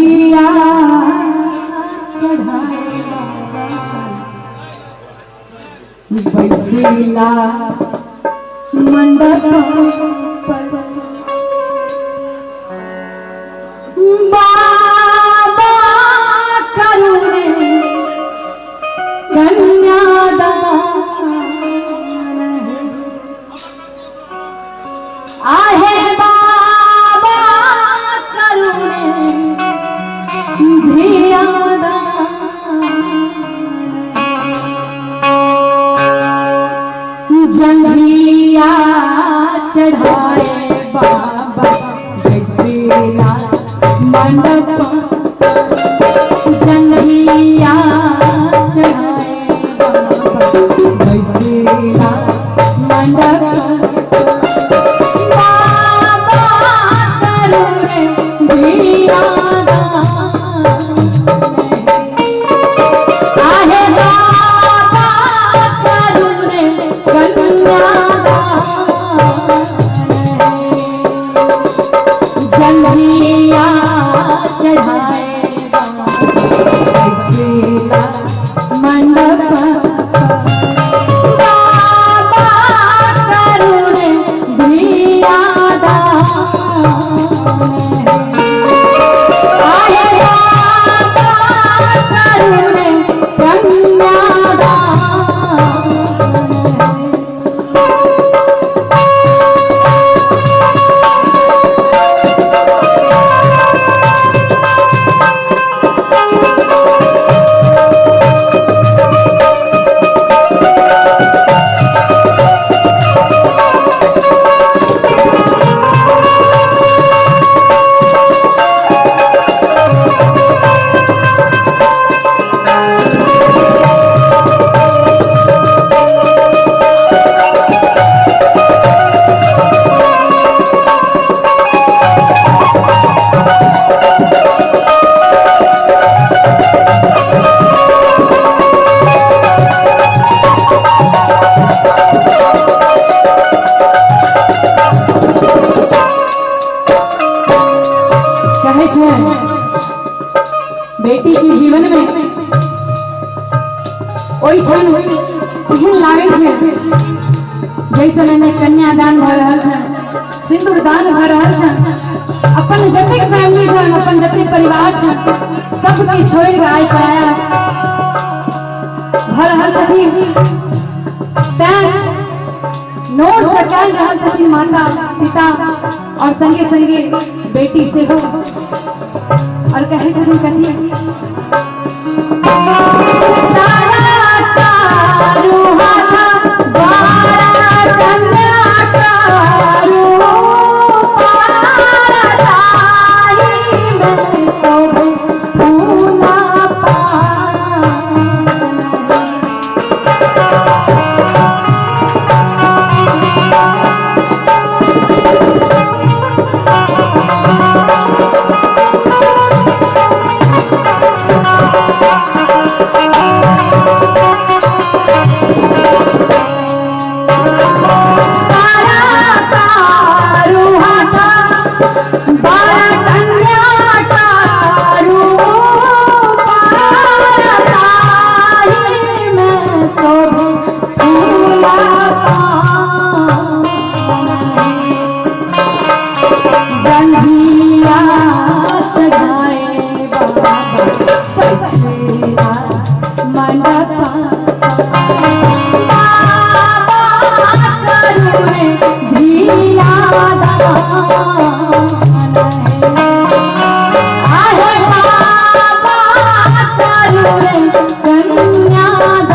जंघिया चढ़ाए बैसेला मंडप पर बाबा करुणे कन्यादान आहे बाबा करुणे जंघिया चढ़ाए बाबा बैसेला मंडप जंघिया चढ़ाए बाबा बैसेला मंडप बाबा करुणे धियादान आहे बाबा करुणे जंघिया चढ़ाए बैसेला मंडप बाबा करुणे धियादान आहे बाबा करुणे कन्यादान बेटी के जीवन में ओई क्षण एहन लागे छे जैसे में कन्यादान भ रहल है सिंदूर दान भ रहल है अपन जते फैमिली छन अपन जते परिवार छन सबके छोड़ के आय पाया भ रहल छथिन नोट सकाल रहल छथिन माता पिता और संगे संगे बेटी से हो और कहे छथिन कथी सारा कारू हाथा द्वारा कन्या कारू पाराई में सब फूला बारा कन्या कारू पाराई में सब फूला जंघिया चढ़ाए बाबा बैसेला मंडप बाबा करुणे धियादान आहे बाबा करुणे कन्यादान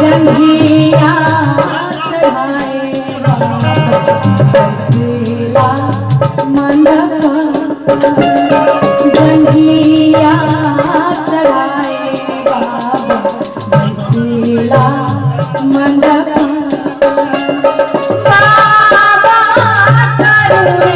जंघिया चढ़ाए बसीला मंडप जंघिया चढ़ाए बसीला मंडप बाबा करुणे